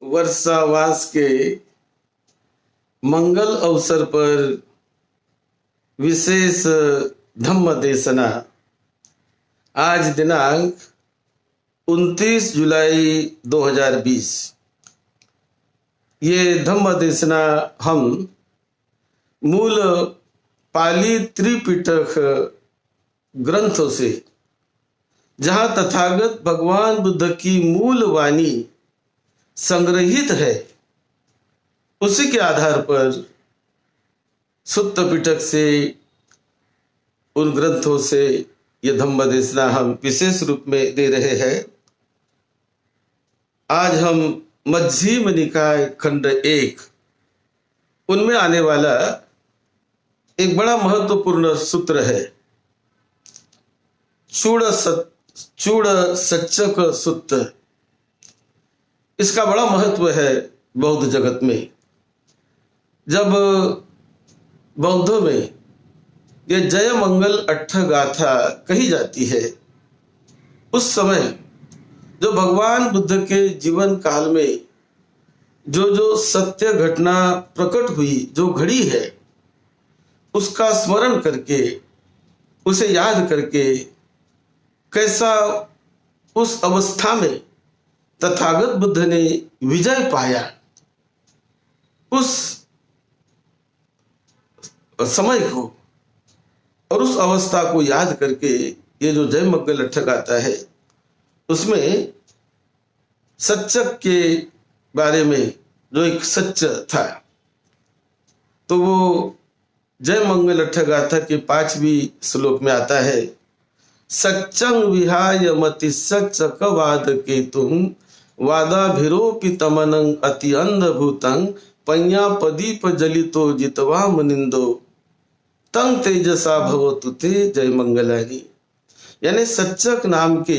वर्षावास के मंगल अवसर पर विशेष धम्म देशना आज दिनांक 29 जुलाई 2020। ये धम्म देशना हम मूल पाली त्रिपिटक ग्रंथों से, जहाँ तथागत भगवान बुद्ध की मूल वाणी संग्रहित है, उसी के आधार पर सुत्त पिटक से, उन ग्रंथों से ये धम्म देशना हम विशेष रूप में दे रहे हैं। आज हम मध्यम निकाय खंड 1 उनमें आने वाला एक बड़ा महत्वपूर्ण सूत्र है, चूड़ सच्चक सूत्र। इसका बड़ा महत्व है बौद्ध जगत में। जब बौद्धों में ये जय मंगल अट्ठ गाथा कही जाती है, उस समय जो भगवान बुद्ध के जीवन काल में जो सत्य घटना प्रकट हुई, जो घड़ी है, उसका स्मरण करके, उसे याद करके, कैसा उस अवस्था में तथागत बुद्ध ने विजय पाया, उस समय को और उस अवस्था को याद करके ये जो जय मंगल अट्ठ गाथा है, उसमें सच्चक के बारे में जो एक सच्च था, तो वो जय मंगल अट्ठ गाथा के 5वीं श्लोक में आता है, सच्चंग विहाय मति सच्चक वाद के तुम वादाभिरोपितमनं अति अंधभूतं पඤ्ञा पदीप जलितो जितवा मुनिंदो तंग तेजसा भवतु ते जय मंगलानी। यानी सच्चक नाम के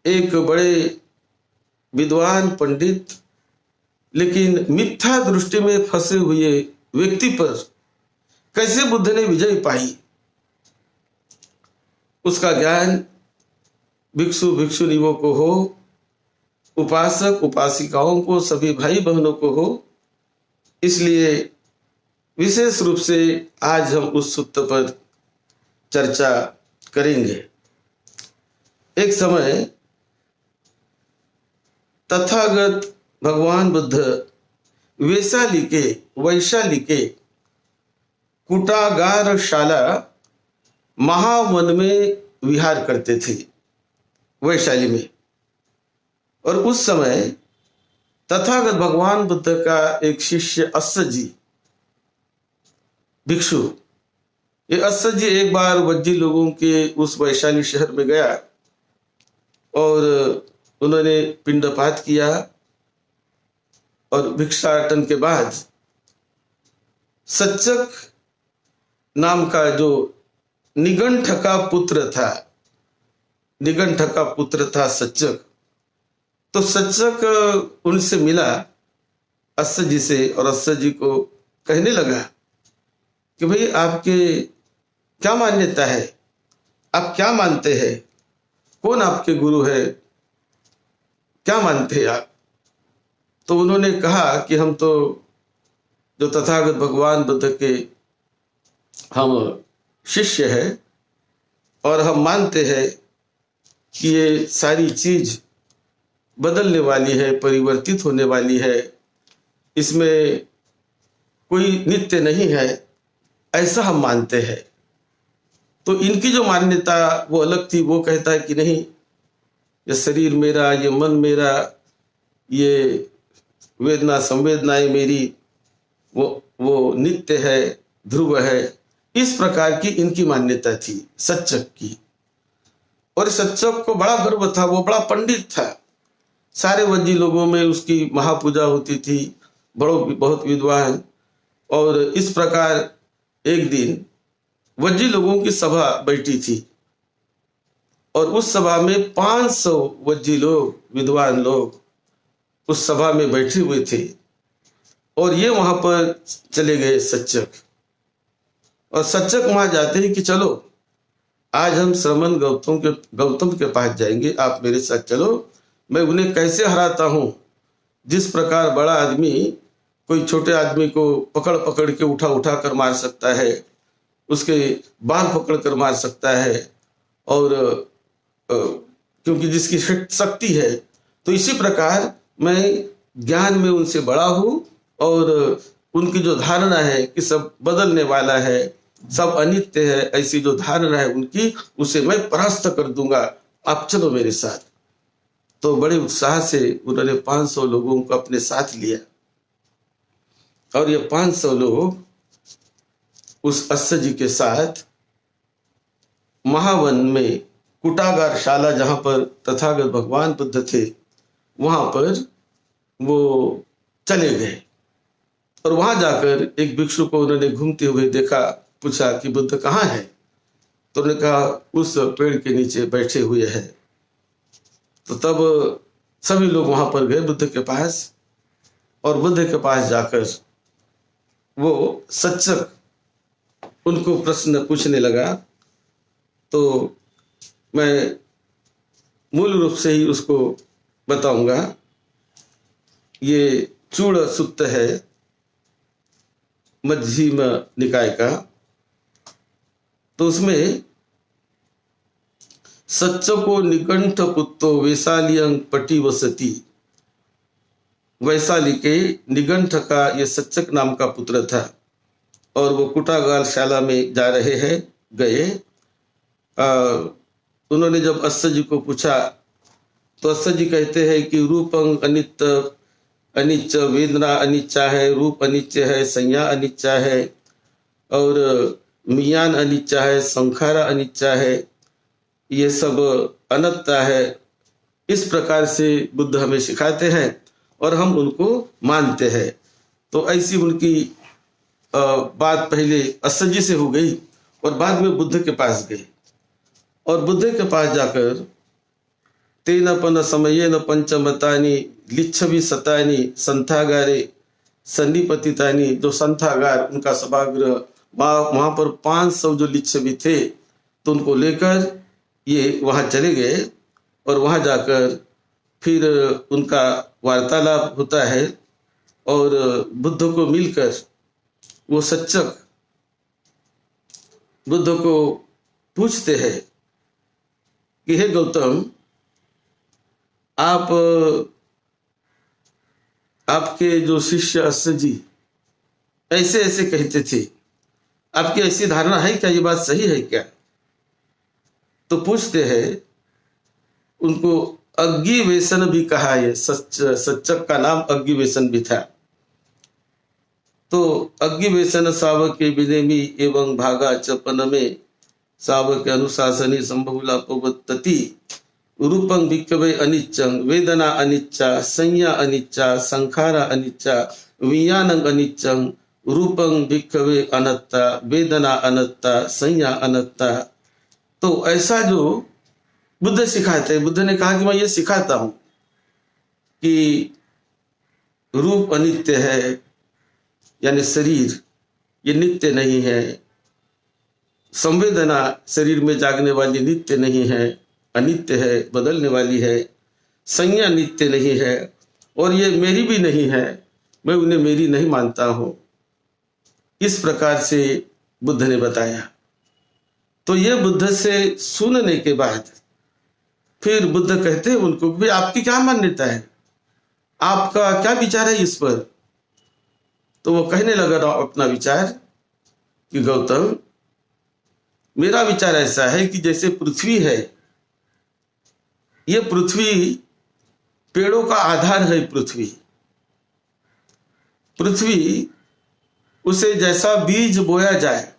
एक बड़े विद्वान पंडित, लेकिन मिथ्या दृष्टि में फंसे हुए व्यक्ति पर कैसे बुद्ध ने विजय पाई, उसका ज्ञान भिक्षु भिक्षुणियों को हो, उपासक उपासिकाओं को, सभी भाई बहनों को हो। इसलिए विशेष रूप से आज हम उस सूत्र पर चर्चा करेंगे। एक समय तथागत भगवान बुद्ध वैशाली के कुटागारशाला महावन में विहार करते थे, वैशाली में। और उस समय तथागत भगवान बुद्ध का एक शिष्य अस्सजी भिक्षु, ये अस्सजी एक बार वज्जी लोगों के उस वैशाली शहर में गया और उन्होंने पिंडपात किया, और भिक्षाटन के बाद सच्चक नाम का जो निगंठ का पुत्र था सच्चक, तो सच्चक उनसे मिला अस्सजी से, और अस्सजी को कहने लगा कि भाई आपके क्या मान्यता है, आप क्या मानते हैं, कौन आपके गुरु है, क्या मानते हैं आप। तो उन्होंने कहा कि हम तो जो तथागत भगवान बुद्ध के हम शिष्य हैं, और हम मानते हैं कि ये सारी चीज बदलने वाली है, परिवर्तित होने वाली है, इसमें कोई नित्य नहीं है, ऐसा हम मानते हैं। तो इनकी जो मान्यता वो अलग थी, वो कहता है कि नहीं, ये शरीर मेरा, ये मन मेरा, ये वेदना संवेदनाएं मेरी, वो नित्य है, ध्रुव है। इस प्रकार की इनकी मान्यता थी सच्चक की। और सच्चक को बड़ा गर्व था, वो बड़ा पंडित था, सारे वज्जी लोगों में उसकी महापूजा होती थी, बहुत विद्वान। और इस प्रकार एक दिन वज्जी लोगों की सभा बैठी थी, और उस सभा में 500 वज्जी लोग, विद्वान लोग उस सभा में बैठे हुए थे। और ये वहां पर चले गए सच्चक, और सच्चक वहां जाते ही कि चलो आज हम श्रमण गौतम के पास जाएंगे, आप मेरे साथ चलो, मैं उन्हें कैसे हराता हूं जिस प्रकार बड़ा आदमी कोई छोटे आदमी को पकड़ पकड़ के उठा उठा कर मार सकता है, उसके बाल पकड़ कर मार सकता है, और क्योंकि जिसकी शक्ति है, तो इसी प्रकार मैं ज्ञान में उनसे बड़ा हूं, और उनकी जो धारणा है कि सब बदलने वाला है, सब अनित्य है, ऐसी जो धारणा है उनकी, उसे मैं परास्त कर दूंगा, आप चलो मेरे साथ। तो बड़े उत्साह से उन्होंने 500 लोगों को अपने साथ लिया, और ये 500 लोग उस अस्य जी के साथ महावन में कुटागार शाला, जहां पर तथागत भगवान बुद्ध थे, वहां पर वो चले गए। और वहां जाकर एक भिक्षु को उन्होंने घूमते हुए देखा, पूछा कि बुद्ध कहाँ है? तो उन्होंने कहा उस पेड़ के नीचे बैठे हुए हैं। तो तब सभी लोग वहां पर गए बुद्ध के पास, और बुद्ध के पास जाकर वो सच्चक उनको प्रश्न पूछने लगा। तो मैं मूल रूप से ही उसको बताऊंगा। ये चूड़ सुत्त है मध्यम निकाय का। तो उसमें सच्चो को निकंठ पुत्तो वैशालियं पटी वसती, वैशाली के निगंठ का ये सच्चक नाम का पुत्र था, और वो कुटागार शाला में जा रहे हैं, गए। उन्होंने जब अस्य जी को पूछा, तो अस्य जी कहते हैं कि रूपं अनिच्च, वेदना अनिच्चा है, रूप अनिच्य है, संज्ञा अनिच्चा है, और मियान अनिच्चा है, संखारा अनिच्चा है, ये सब अनत्ता है। इस प्रकार से बुद्ध हमें सिखाते हैं और हम उनको मानते हैं। तो ऐसी उनकी बात पहले अस्य जी से हो गई, और बाद में बुद्ध के पास गए। और बुद्ध के पास जाकर तेनपन समयेन पंचमतानि लिच्छवि शतानि संथागारे सन्निपतितानि, जो संथागार उनका सभागृह, वहां पर 500 जो लिच्छवी थे, तो उनको लेकर ये वहां चले गए। और वहां जाकर फिर उनका वार्तालाप होता है, और बुद्ध को मिलकर वो सच्चक बुद्ध को पूछते हैं कि हे गौतम, आपके जो शिष्य अस्य जी ऐसे ऐसे कहते थे, आपकी ऐसी धारणा है क्या? ये बात सही है क्या? तो पूछते हैं, उनको अग्गिवेशन भी कहा है, सच्चक का नाम अग्गिवेशन भी था। तो अग्गिवेशन सावके विनेमी एवं भागा चपन में सावक अनुशासनी संभवला पवत्तति, रूपं भिक्खवे अनिच्चं, वेदना अनिच्चा, संज्ञा अनिच्चा, संखारा अनिच्चा, विज्ञानं अनिच्चं, रूपं भिक्खवे अनत्ता, वेदना अनत्ता, संज्ञा अनत्ता। तो ऐसा जो बुद्ध सिखाते हैं, बुद्ध ने कहा कि मैं ये सिखाता हूं कि रूप अनित्य है, यानी शरीर ये नित्य नहीं है, संवेदना शरीर में जागने वाली नित्य नहीं है, अनित्य है, बदलने वाली है, संज्ञा नित्य नहीं है, और ये मेरी भी नहीं है, मैं उन्हें मेरी नहीं मानता हूं। इस प्रकार से बुद्ध ने बताया। तो ये बुद्ध से सुनने के बाद फिर बुद्ध कहते हैं उनको, भाई आपकी क्या मान्यता है, आपका क्या विचार है इस पर? तो वो कहने लगा अपना विचार कि गौतम, मेरा विचार ऐसा है कि जैसे पृथ्वी है, ये पृथ्वी पेड़ों का आधार है। पृथ्वी उसे जैसा बीज बोया जाए,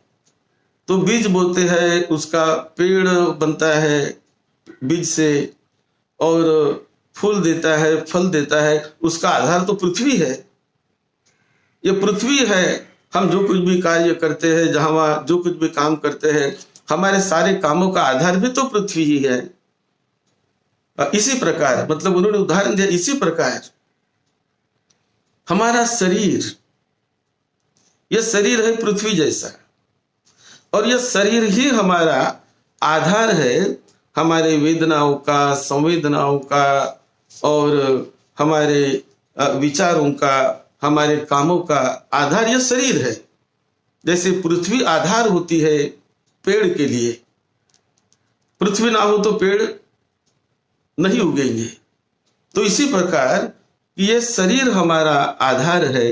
तो बीज बोते हैं, उसका पेड़ बनता है बीज से, और फूल देता है, फल देता है, उसका आधार तो पृथ्वी है। ये पृथ्वी है, हम जो कुछ भी कार्य करते हैं, जहां जो कुछ भी काम करते हैं, हमारे सारे कामों का आधार भी तो पृथ्वी ही है। इसी प्रकार, मतलब उन्होंने उदाहरण दिया, इसी प्रकार हमारा शरीर, यह शरीर है पृथ्वी जैसा, और यह शरीर ही हमारा आधार है, हमारे वेदनाओं का, संवेदनाओं का, और हमारे विचारों का, हमारे कामों का आधार यह शरीर है। जैसे पृथ्वी आधार होती है पेड़ के लिए, पृथ्वी ना हो तो पेड़ नहीं उगेंगे। तो इसी प्रकार ये शरीर हमारा आधार है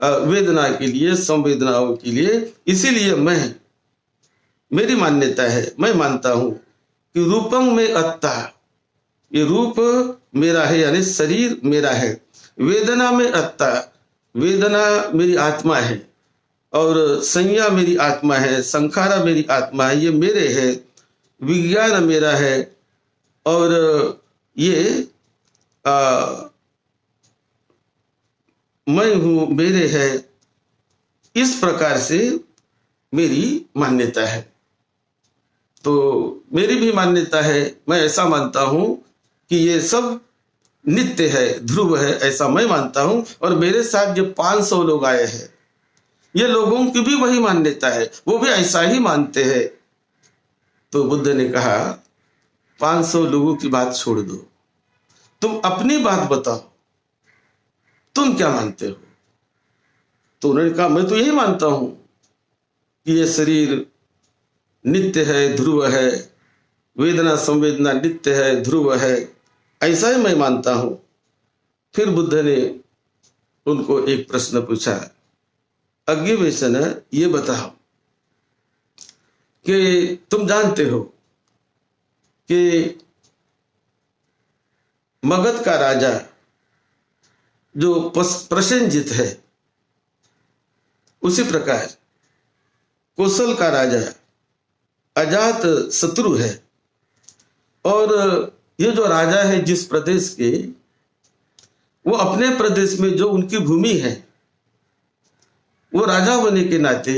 वेदना के लिए, संवेदनाओं के लिए। इसीलिए मेरी मान्यता है, मैं मानता हूं कि रूपम में अत्ता, ये रूप मेरा है यानी शरीर मेरा है। वेदना में अत्ता, वेदना मेरी आत्मा है, और संज्ञा मेरी आत्मा है, संखारा मेरी आत्मा है, ये मेरे है। विज्ञान मेरा है, और ये मैं हूं, मेरे है। इस प्रकार से मेरी मान्यता है। तो मेरी भी मान्यता है, मैं ऐसा मानता हूं कि ये सब नित्य है, ध्रुव है, ऐसा मैं मानता हूं। और मेरे साथ जो 500 लोग आए हैं, ये लोगों की भी वही मान्यता है, वो भी ऐसा ही मानते हैं। तो बुद्ध ने कहा 500 लोगों की बात छोड़ दो, तुम अपनी बात बताओ, तुम क्या मानते हो? तो उन्होंने कहा मैं तो यही मानता हूं कि ये शरीर नित्य है, ध्रुव है, वेदना संवेदना नित्य है, ध्रुव है, ऐसा ही मैं मानता हूं। फिर बुद्ध ने उनको एक प्रश्न पूछा, अज्ञेयवेशन, ये बताओ कि तुम जानते हो कि मगध का राजा जो प्रसेनजित है, उसी प्रकार कौशल का राजा अजात शत्रु है। और ये जो राजा है जिस प्रदेश के, वो अपने प्रदेश में जो उनकी भूमि है, वो राजा होने के नाते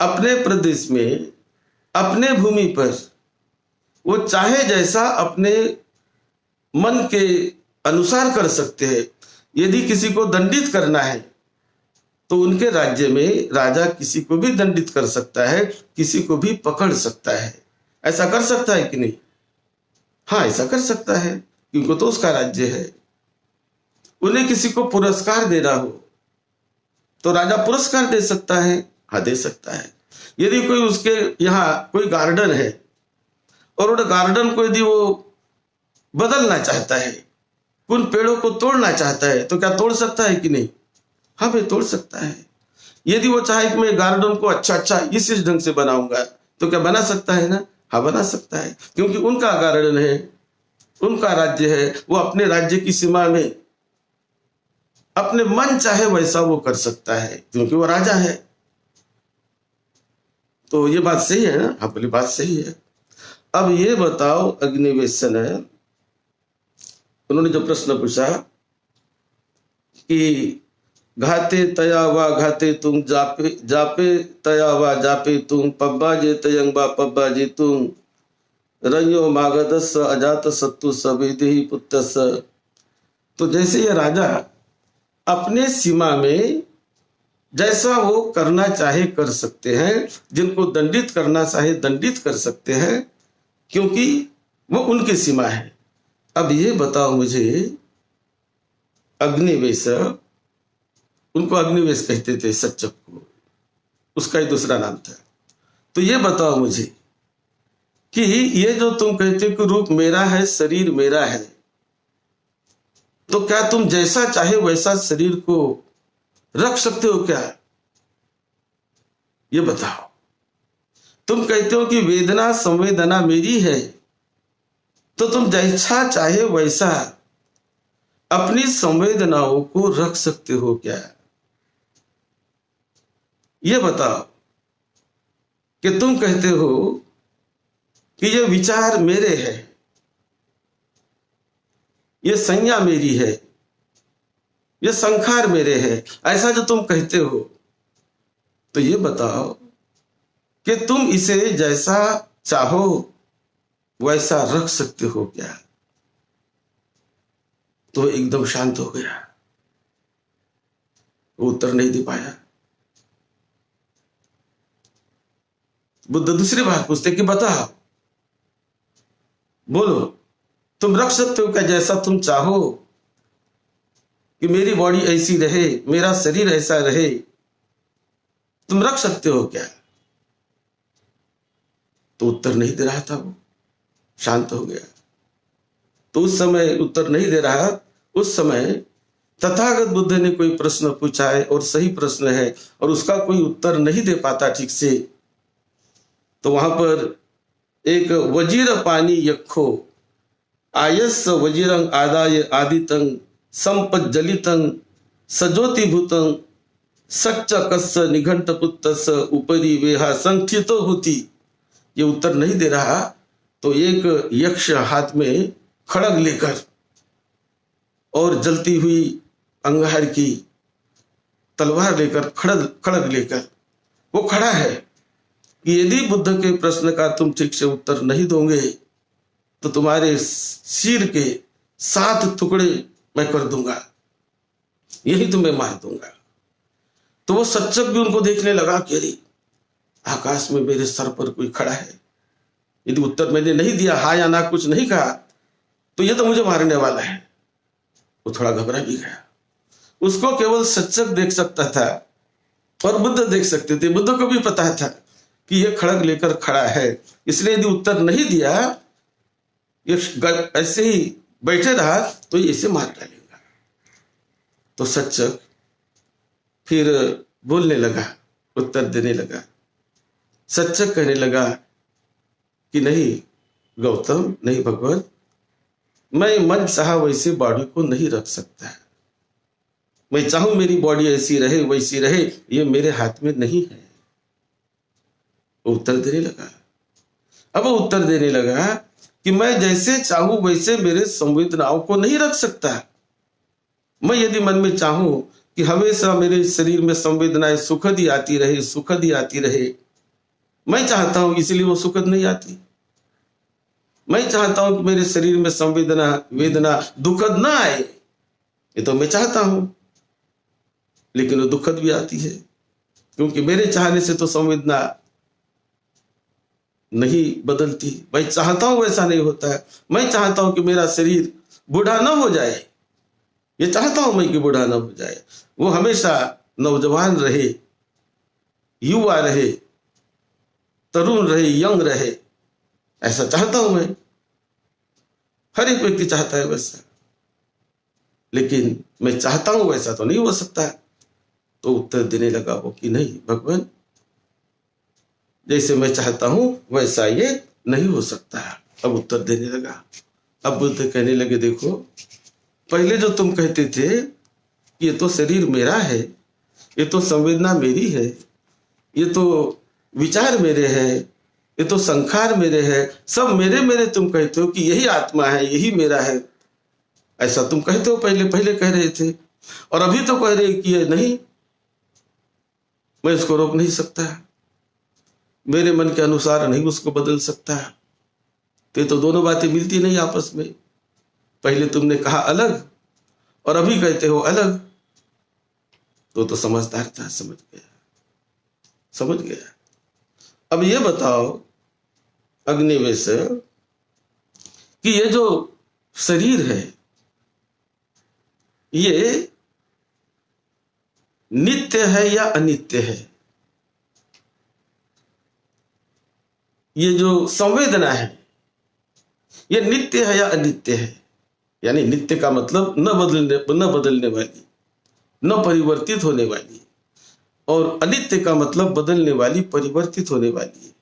अपने प्रदेश में, अपने भूमि पर वो चाहे जैसा अपने मन के अनुसार कर सकते हैं। यदि किसी को दंडित करना है तो उनके राज्य में राजा किसी को भी दंडित कर सकता है, किसी को भी पकड़ सकता है। ऐसा कर सकता है कि नहीं? हाँ, ऐसा कर सकता है, क्योंकि तो उसका राज्य है। उन्हें किसी को पुरस्कार देना हो तो राजा पुरस्कार दे सकता है, हाँ दे सकता है। यदि कोई उसके यहाँ कोई गार्डन है और उन गार्डन को यदि वो बदलना चाहता है, उन पेड़ों को तोड़ना चाहता है, तो क्या तोड़ सकता है कि नहीं? हाँ भाई, तोड़ सकता है। यदि वो चाहे कि मैं गार्डन को अच्छा इस ढंग से बनाऊंगा, तो क्या बना सकता है ना? हाँ बना सकता है, क्योंकि उनका गार्डन है, उनका राज्य है। वो अपने राज्य की सीमा में अपने मन चाहे वैसा वो कर सकता है, क्योंकि वो राजा है। तो ये बात सही है ना? हाँ बोली बात सही है। अब ये बताओ अग्निवेशन है, उन्होंने जो प्रश्न पूछा कि घाते तया वा घाते तुम, जापे जापे तया वा जापे तुम, पब्बा जे तयंग वा पब्बा जे तुम, रयो मागधस अजात सत्तु सवेदेहि पुत्रस। तो जैसे ये राजा अपने सीमा में जैसा वो करना चाहे कर सकते हैं, जिनको दंडित करना चाहे दंडित कर सकते हैं, क्योंकि वो उनकी सीमा है। अब ये बताओ मुझे, अग्निवेश, उनको अग्निवेश कहते थे सच्चक को, उसका ही दूसरा नाम था। तो ये बताओ मुझे कि ये जो तुम कहते हो कि रूप मेरा है, शरीर मेरा है, तो क्या तुम जैसा चाहे वैसा शरीर को रख सकते हो क्या? ये बताओ। तुम कहते हो कि वेदना संवेदना मेरी है, तो तुम जैसा चाहे वैसा अपनी संवेदनाओं को रख सकते हो क्या? ये बताओ कि तुम कहते हो कि ये विचार मेरे है, ये संज्ञा मेरी है, ये संखार मेरे है, ऐसा जो तुम कहते हो, तो ये बताओ कि तुम इसे जैसा चाहो वैसा रख सकते हो क्या? तो एकदम शांत हो गया, वो उत्तर नहीं दे पाया। बुद्ध दूसरी बात पूछते कि बताओ, बोलो, तुम रख सकते हो क्या जैसा तुम चाहो? कि मेरी बॉडी ऐसी रहे, मेरा शरीर ऐसा रहे, तुम रख सकते हो क्या? तो उत्तर नहीं दे रहा था, वो शांत हो गया। तो उस समय उत्तर नहीं दे रहा, उस समय तथागत बुद्ध ने कोई प्रश्न पूछा है और सही प्रश्न है और उसका कोई उत्तर नहीं दे पाता ठीक से, तो वहां पर एक वजीर पानी यक्षो आयस वजीरं आदाय आदितं संपज्जलितं सज्योतिभूतं सच्चकस्य निघंटपुत्तस्य उपरि वेहा संस्थितो होती, ये उत्तर नहीं दे रहा। तो एक यक्ष हाथ में खड़ग लेकर और जलती हुई अंगार की तलवार लेकर, खड़ग लेकर वो खड़ा है कि यदि बुद्ध के प्रश्न का तुम ठीक से उत्तर नहीं दोगे तो तुम्हारे सिर के 7 टुकड़े मैं कर दूंगा, यही तुम्हें मार दूंगा। तो वो सच्चक भी उनको देखने लगा कि अरे आकाश में मेरे सर पर कोई खड़ा है, यदि उत्तर मैंने नहीं दिया, हाँ या ना कुछ नहीं कहा, तो ये तो मुझे मारने वाला है। वो थोड़ा घबरा भी गया। उसको केवल सच्चक देख सकता था और बुद्ध देख सकते थे। बुद्ध को भी पता था कि ये खड़ग लेकर खड़ा है, इसलिए यदि उत्तर नहीं दिया, ये ऐसे ही बैठे रहा तो ये इसे मार डालेगा। तो सच्चक फिर बोलने लगा, उत्तर देने लगा। सच्चक कहने लगा कि नहीं गौतम, नहीं भगवान, मैं मन चाहा वैसे बॉडी को नहीं रख सकता। मैं चाहूं मेरी बॉडी ऐसी रहे वैसी रहे, ये मेरे हाथ में नहीं है। वो उत्तर देने लगा। अब वो उत्तर देने लगा कि मैं जैसे चाहूं वैसे मेरे संवेदनाओं को नहीं रख सकता। मैं यदि मन में चाहूं कि हमेशा मेरे शरीर में संवेदनाएं सुखद ही आती रहे, सुखद ही आती रहे, मैं चाहता हूं, इसलिए वो सुखद नहीं आती। मैं चाहता हूं कि मेरे शरीर में संवेदना वेदना दुखद ना आए, ये तो मैं चाहता हूं, लेकिन वो दुखद भी आती है, क्योंकि मेरे चाहने से तो संवेदना नहीं बदलती। मैं चाहता हूं वैसा नहीं होता है। मैं चाहता हूं कि मेरा शरीर बूढ़ा ना हो जाए, ये चाहता हूं मैं कि बूढ़ा ना हो जाए, वो हमेशा नौजवान रहे, युवा रहे, तरुण रहे, यंग रहे, ऐसा चाहता हूं मैं। हर एक व्यक्ति चाहता है वैसा, लेकिन मैं चाहता हूं वैसा तो नहीं हो सकता। तो उत्तर देने लगा वो कि नहीं भगवान, जैसे मैं चाहता हूं वैसा ये नहीं हो सकता। अब उत्तर देने लगा। अब बुद्ध कहने लगे, देखो पहले जो तुम कहते थे कि ये तो शरीर मेरा है, ये तो संवेदना मेरी है, ये तो विचार मेरे हैं, ये तो संखार मेरे है, सब मेरे मेरे तुम कहते हो कि यही आत्मा है, यही मेरा है, ऐसा तुम कहते हो। पहले कह रहे थे, और अभी तो कह रहे कि ये नहीं, मैं इसको रोक नहीं सकता, मेरे मन के अनुसार नहीं उसको बदल सकता। तो ये तो दोनों बातें मिलती नहीं आपस में। पहले तुमने कहा अलग और अभी कहते हो अलग। तो समझदार था, समझ गया। अब ये बताओ अग्निवेश कि ये जो शरीर है ये नित्य है या अनित्य है? ये जो संवेदना है ये नित्य है या अनित्य है? यानी नित्य का मतलब न बदलने वाली, न परिवर्तित होने वाली, और अनित्य का मतलब बदलने वाली, परिवर्तित होने वाली।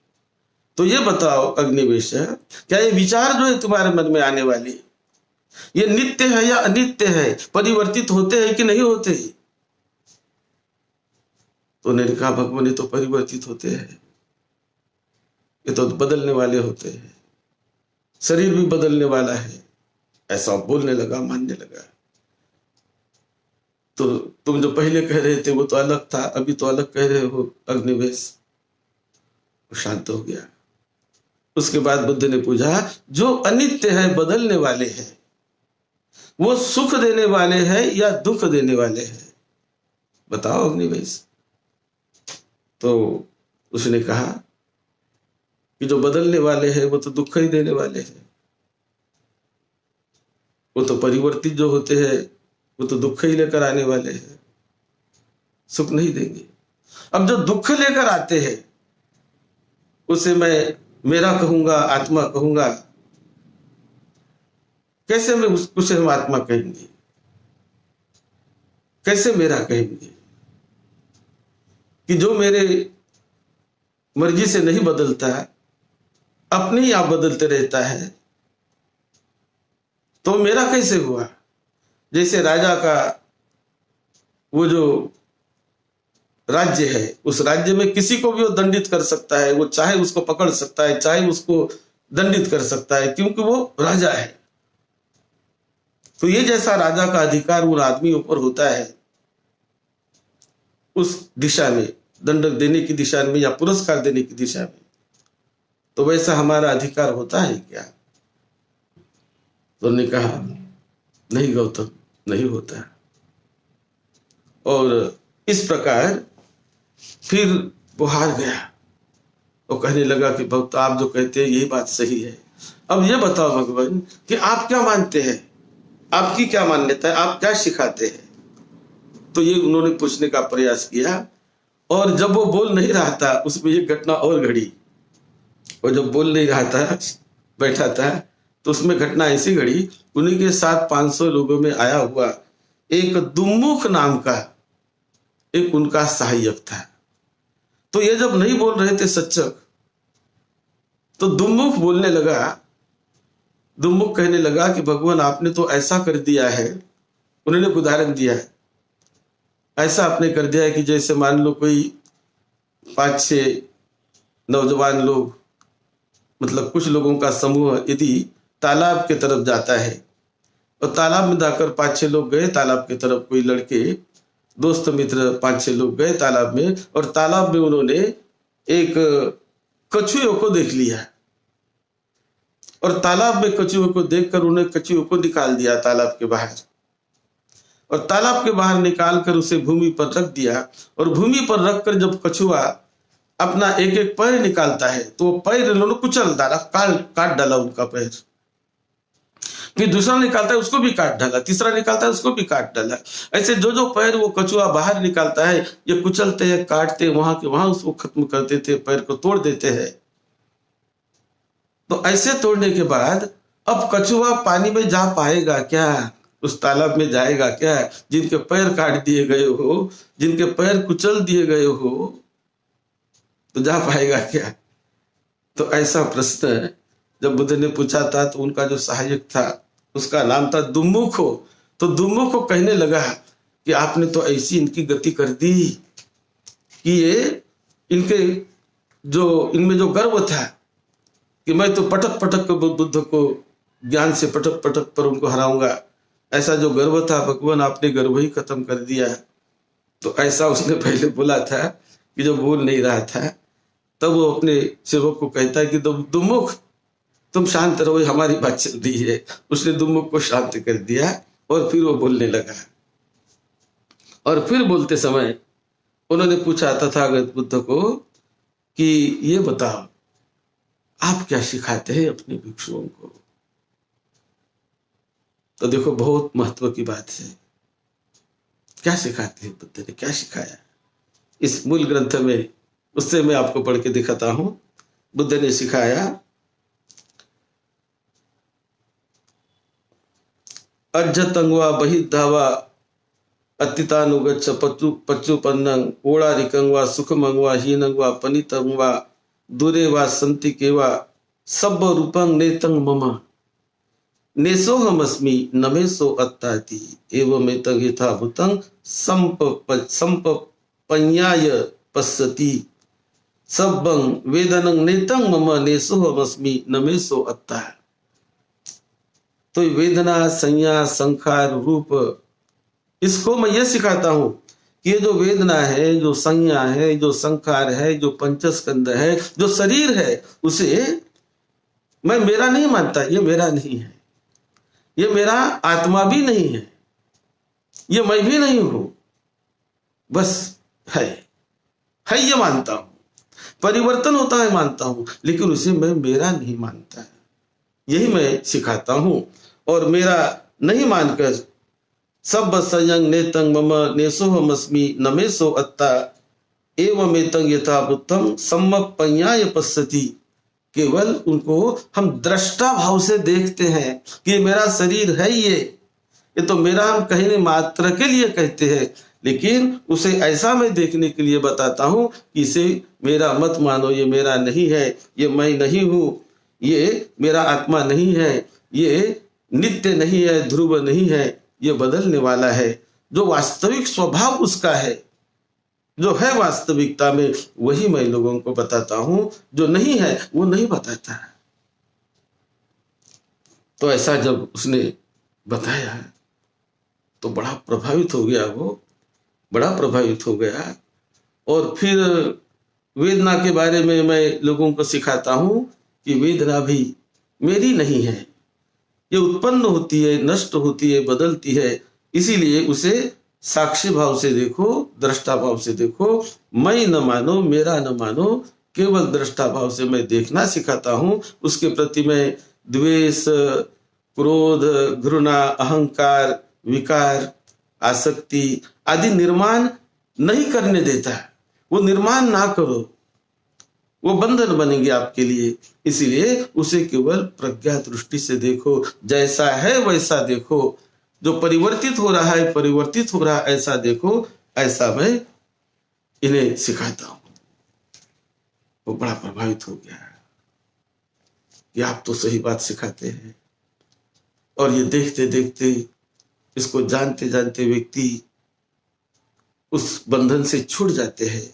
तो ये बताओ अग्निवेश, क्या ये विचार जो है तुम्हारे मन में आने वाली, ये नित्य है या अनित्य है? परिवर्तित होते हैं कि नहीं होते? तो उन्होंने कहा भगवान ये तो परिवर्तित होते हैं, ये तो बदलने वाले होते हैं, शरीर भी बदलने वाला है। ऐसा बोलने लगा, मानने लगा। तो तुम जो पहले कह रहे थे वो तो अलग था, अभी तो अलग कह रहे हो अग्निवेश। शांत हो गया। उसके बाद बुद्ध ने पूछा, जो अनित्य है, बदलने वाले हैं, वो सुख देने वाले हैं या दुख देने वाले हैं? बताओ अग्निवेश। तो उसने कहा कि जो बदलने वाले हैं वो तो दुख ही देने वाले हैं, वो तो परिवर्तित जो होते हैं वो तो दुख ही लेकर आने वाले हैं, सुख नहीं देंगे। अब जो दुख लेकर आते हैं उसे मैं मेरा कहूंगा, आत्मा कहूंगा, कैसे मैं उसे हम आत्मा कहेंगे, कैसे मेरा कहेंगे? कि जो मेरे मर्जी से नहीं बदलता, अपने ही आप बदलते रहता है, तो मेरा कैसे हुआ? जैसे राजा का वो जो राज्य है, उस राज्य में किसी को भी वो दंडित कर सकता है, वो चाहे उसको पकड़ सकता है, चाहे उसको दंडित कर सकता है, क्योंकि वो राजा है। तो ये जैसा राजा का अधिकार उन आदमियों पर होता है उस दिशा में, दंड देने की दिशा में या पुरस्कार देने की दिशा में, तो वैसा हमारा अधिकार होता है क्या? तो उन्होंने कहा नहीं गौतम, नहीं होता। और इस प्रकार फिर वो हार गया। वो कहने लगा कि भक्त आप जो कहते हैं यही बात सही है, अब ये बताओ भगवान कि आप क्या मानते हैं, आपकी क्या मान्यता है, आप क्या सिखाते हैं? तो ये उन्होंने पूछने का प्रयास किया। और जब वो बोल नहीं रहा था उसमें एक घटना और घड़ी। और जब बोल नहीं रहा था, बैठा था, तो उसमें घटना ऐसी घड़ी, उन्हीं के साथ 500 लोगों में आया हुआ एक दुम्मुख नाम का एक उनका सहायक था। तो ये जब नहीं बोल रहे थे सच्चक, तो दुम्मुख बोलने लगा। दुम्मुख कहने लगा कि भगवान आपने तो ऐसा कर दिया है। उन्होंने एक उदाहरण दिया है, ऐसा आपने कर दिया है कि जैसे मान लो कोई 5-6 नौजवान लोग, मतलब कुछ लोगों का समूह यदि तालाब के तरफ जाता है, और तालाब में जाकर 5-6 लोग गए तालाब की तरफ, कोई लड़के दोस्त मित्र 5-6 लोग गए तालाब में, और तालाब में उन्होंने एक कछुए को देख लिया, और तालाब में कछुए को देखकर उन्हें कछुए को निकाल दिया तालाब के बाहर, और तालाब के बाहर निकालकर उसे भूमि पर रख दिया। और भूमि पर रखकर जब कछुआ अपना एक एक पैर निकालता है, तो पैर इन्होंने कुचल डाला, काट डाला उनका पैर। फिर दूसरा निकालता है, उसको भी काट डाला, तीसरा निकालता है, उसको भी काट डाला। ऐसे जो जो पैर वो कछुआ बाहर निकालता है, ये कुचलते हैं, काटते, वहां के वहां उसको खत्म कर देते, पैर को तोड़ देते हैं। तो ऐसे तोड़ने के बाद अब कछुआ पानी में जा पाएगा क्या? उस तालाब में जाएगा क्या? जिनके पैर काट दिए गए हो, जिनके पैर कुचल दिए गए हो, तो जा पाएगा क्या? तो ऐसा प्रश्न जब बुद्ध ने पूछा था, तो उनका जो सहायक था उसका नाम था दुम्मुखो। तो दुम्मुखो कहने लगा कि आपने तो ऐसी इनकी गति कर दी कि ये इनके जो इनमें जो गर्व था कि मैं तो पटक पटक बुद्ध को ज्ञान से पटक पटक पर उनको हराऊंगा, ऐसा जो गर्व था भगवान आपने गर्व ही खत्म कर दिया। तो ऐसा उसने पहले बोला था कि जब बोल नहीं रहा था, तब वो अपने सेवक को कहता है कि दुम्मुख तुम शांत रहो, हमारी बात चल रही है। उसने दुम्मुख को शांत कर दिया और फिर वो बोलने लगा। और फिर बोलते समय उन्होंने पूछा तथागत बुद्ध को कि ये बताओ आप क्या सिखाते हैं अपने भिक्षुओं को? तो देखो बहुत महत्व की बात है, क्या सिखाते हैं बुद्ध ने, क्या सिखाया इस मूल ग्रंथ में, उससे मैं आपको पढ़ के दिखाता हूं। बुद्ध ने सिखाया अज्जतंगवा बहिर्धावा अतितानुगच्छ पच्चुपन्नं ओड़ारिकंगवा सुखमंगवा हीनंगवा पनितंगवा दूरे वा संति केवा सब रूपं नेतं मम नेसोहमस्मि नमेसो अत्ताति एवमेतं यथाभूतं संपपन्याय पश्यति सब्बं वेदनं नेतं मम नेसोहमस्मि नमेसो अत्ता। तो वेदना, संज्ञा, संखार, रूप, इसको मैं ये सिखाता हूं कि ये जो वेदना है, जो संज्ञा है, जो संखार है, जो पंचस्कंद है, जो शरीर है, उसे मैं मेरा नहीं मानता। ये मेरा नहीं है, ये मेरा आत्मा भी नहीं है, ये मैं भी नहीं हूं, बस है ये मानता हूं। परिवर्तन होता है मानता हूं, लेकिन उसे मैं मेरा नहीं मानता। यही मैं सिखाता हूं। और मेरा नहीं मानकर सब संयंग नेतंग मम नेसोहमस्मि नमेसो अत्ता एवमेतं यथा बुद्धम सम्मप्पඤ्ඤाय पश्यति। केवल उनको हम दृष्टा भाव से देखते हैं कि मेरा शरीर है, ये तो मेरा, हम कहने मात्र के लिए कहते हैं, लेकिन उसे ऐसा मैं देखने के लिए बताता हूं कि इसे मेरा मत मानो, ये मेरा नहीं है, ये मैं नहीं हूं, ये मेरा आत्मा नहीं है, ये नित्य नहीं है, ध्रुव नहीं है, ये बदलने वाला है। जो वास्तविक स्वभाव उसका है, जो है वास्तविकता में, वही मैं लोगों को बताता हूं, जो नहीं है वो नहीं बताता है। तो ऐसा जब उसने बताया तो बड़ा प्रभावित हो गया, वो बड़ा प्रभावित हो गया। और फिर वेदना के बारे में मैं लोगों को सिखाता हूं कि वेदना भी मेरी नहीं है, ये उत्पन्न होती है, नष्ट होती है, बदलती है, इसीलिए उसे साक्षी भाव से देखो, दृष्टा भाव से देखो। मैं न मानो, मेरा न मानो, केवल दृष्टा भाव से मैं देखना सिखाता हूं। उसके प्रति मैं द्वेष, क्रोध, घृणा, अहंकार, विकार, आसक्ति आदि निर्माण नहीं करने देता। वो निर्माण ना करो, वो बंधन बनेंगे आपके लिए। इसीलिए उसे केवल प्रज्ञा दृष्टि से देखो, जैसा है वैसा देखो, जो परिवर्तित हो रहा है परिवर्तित हो रहा है ऐसा देखो। ऐसा मैं इन्हें सिखाता हूं। वो बड़ा प्रभावित हो गया कि आप तो सही बात सिखाते हैं। और ये देखते देखते, इसको जानते जानते व्यक्ति उस बंधन से छूट जाते हैं।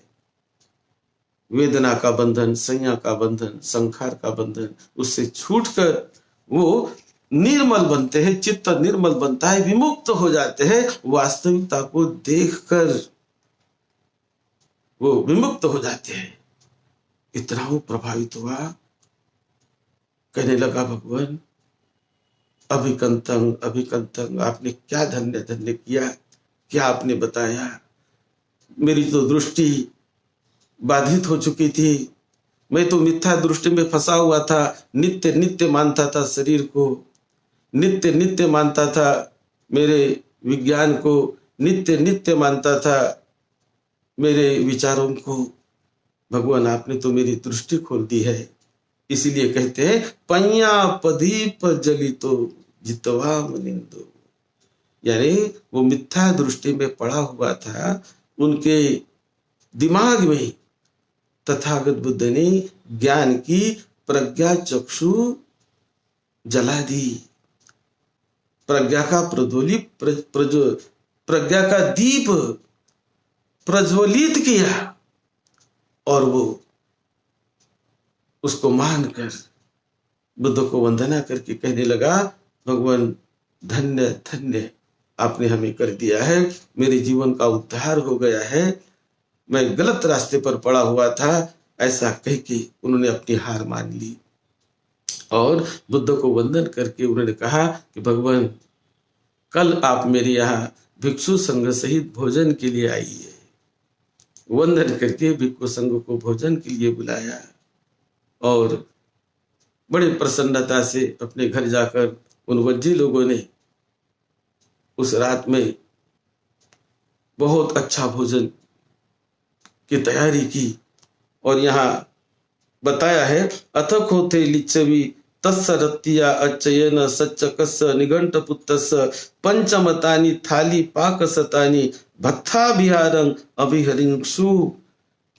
वेदना का बंधन, संज्ञा का बंधन, संखार का बंधन, उससे छूटकर वो निर्मल बनते हैं, चित्त निर्मल बनता है, विमुक्त हो जाते हैं। वास्तविकता को देखकर वो विमुक्त हो जाते हैं। इतना वो प्रभावित हुआ, कहने लगा भगवान अभिकंतंग अभिकंतंग, आपने क्या धन्य धन्य किया, क्या आपने बताया। मेरी तो दृष्टि बाधित हो चुकी थी, मैं तो मिथ्या दृष्टि में फंसा हुआ था, नित्य नित्य मानता था शरीर को, नित्य नित्य मानता था मेरे विज्ञान को, नित्य नित्य मानता था मेरे विचारों को। भगवान आपने तो मेरी दृष्टि खोल दी है। इसीलिए कहते हैं पඤ्ඤा पदीप जलितो जितवा मुनिंदो, यानी वो मिथ्या दृष्टि में पड़ा हुआ था, उनके दिमाग में तथागत बुद्ध ने ज्ञान की प्रज्ञा चक्षु जला दी, प्रज्ञा का प्रज्ञा का दीप प्रज्वलित किया। और वो उसको मानकर बुद्ध को वंदना करके कहने लगा भगवान धन्य धन्य, आपने हमें कर दिया है, मेरे जीवन का उद्धार हो गया है, मैं गलत रास्ते पर पड़ा हुआ था। ऐसा कह के उन्होंने अपनी हार मान ली और बुद्ध को वंदन करके उन्होंने कहा कि भगवान कल आप मेरे यहाँ भिक्षु संघ सहित भोजन के लिए आइए। वंदन करके भिक्षु संघ को भोजन के लिए बुलाया और बड़े प्रसन्नता से अपने घर जाकर उन वज्जी लोगों ने उस रात में बहुत अच्छा भोजन की तैयारी की। और यहाँ बताया है अथ खोथे लिच्छवी तस्य रत्तिया अच्चयन सच्चकस्य निघंट पुत्तस्य पंचमतानि थाली पाक सतानि भत्था बिहारं अभिहरिंसु।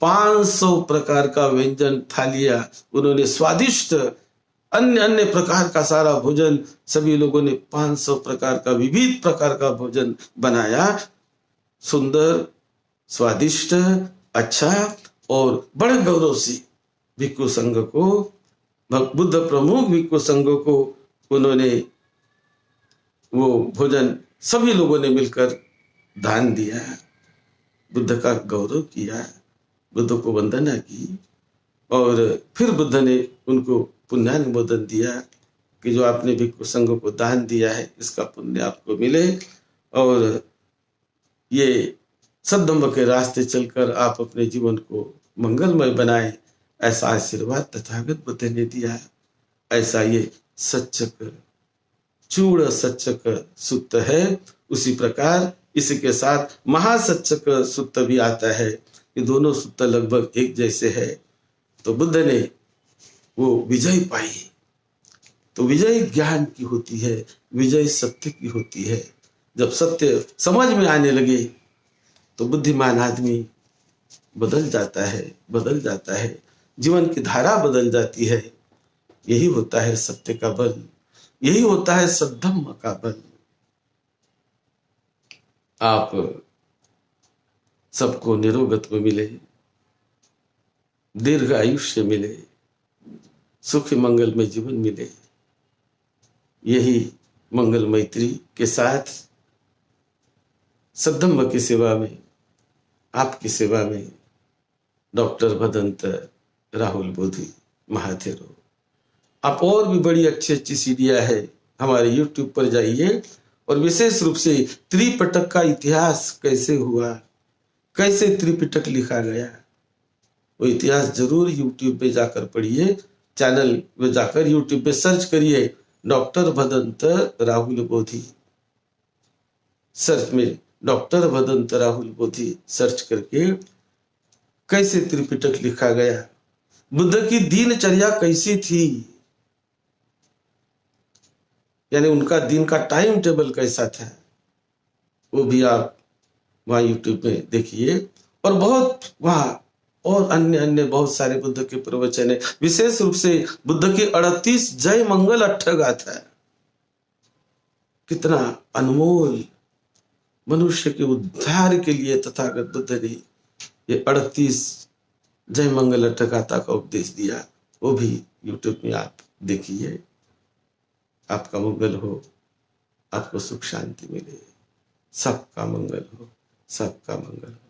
500 प्रकार का व्यंजन थालियां उन्होंने स्वादिष्ट, अन्य अन्य प्रकार का सारा भोजन, सभी लोगों ने 500 प्रकार का विविध प्रकार का भोजन बनाया। सुंदर, स्वादिष्ट, अच्छा और बड़े गौरव से भिक्षु संघ को, बुद्ध प्रमुख भिक्षु संघ को उन्होंने वो भोजन सभी लोगों ने मिलकर दान दिया, बुद्ध का गौरव किया, बुद्ध को वंदना की। और फिर बुद्ध ने उनको पुण्यानुमोदन दिया कि जो आपने भिक्षु संघ को दान दिया है इसका पुण्य आपको मिले और ये सद्धम्म के रास्ते चलकर आप अपने जीवन को मंगलमय बनाए, ऐसा आशीर्वाद तथागत बुद्ध ने दिया। ऐसा ये सच्चक चूड़ सच्चक सुक्त है उसी प्रकार इसके साथ महासच्चक सूत्र भी आता है कि दोनों सूत्र लगभग एक जैसे है। तो बुद्ध ने वो विजय पाई। तो विजय ज्ञान की होती है, विजय सत्य की होती है। जब सत्य समझ में आने लगे तो बुद्धिमान आदमी बदल जाता है, बदल जाता है, जीवन की धारा बदल जाती है। यही होता है सत्य का बल, यही होता है सद्धम्म का बल। आप सबको निरोगत्व मिले, दीर्घ आयुष्य मिले, सुख मंगल में जीवन मिले। यही मंगल मैत्री के साथ सद्धम्म की सेवा में, आपकी सेवा में डॉक्टर भदंत राहुल बोधी महाथेरो। आप और भी बड़ी अच्छी अच्छी सीढ़ियां है, हमारे YouTube पर जाइए और विशेष रूप से त्रिपिटक का इतिहास कैसे हुआ, कैसे त्रिपिटक लिखा गया, वो इतिहास जरूर YouTube पे जाकर पढ़िए। चैनल में जाकर YouTube पे सर्च करिए डॉक्टर भदंत राहुल बोधी। सर्च में डॉक्टर भदंत राहुल बोधी सर्च करके कैसे त्रिपिटक लिखा गया, बुद्ध की दिनचर्या कैसी थी, यानी उनका दिन का टाइम टेबल कैसा था, वो भी आप वहां यूट्यूब में देखिए। और बहुत वहां और अन्य अन्य बहुत सारे बुद्ध के प्रवचन है। विशेष रूप से बुद्ध की 38 जय मंगल अट्ठगाथा, कितना अनमोल, मनुष्य के उद्धार के लिए तथागत बुद्ध ने ये 38 जय मंगल अट्ठगाथा का उपदेश दिया। वो भी यूट्यूब में आप देखिए। आपका मंगल हो, आपको सुख शांति मिले, सबका मंगल हो, सबका मंगल हो।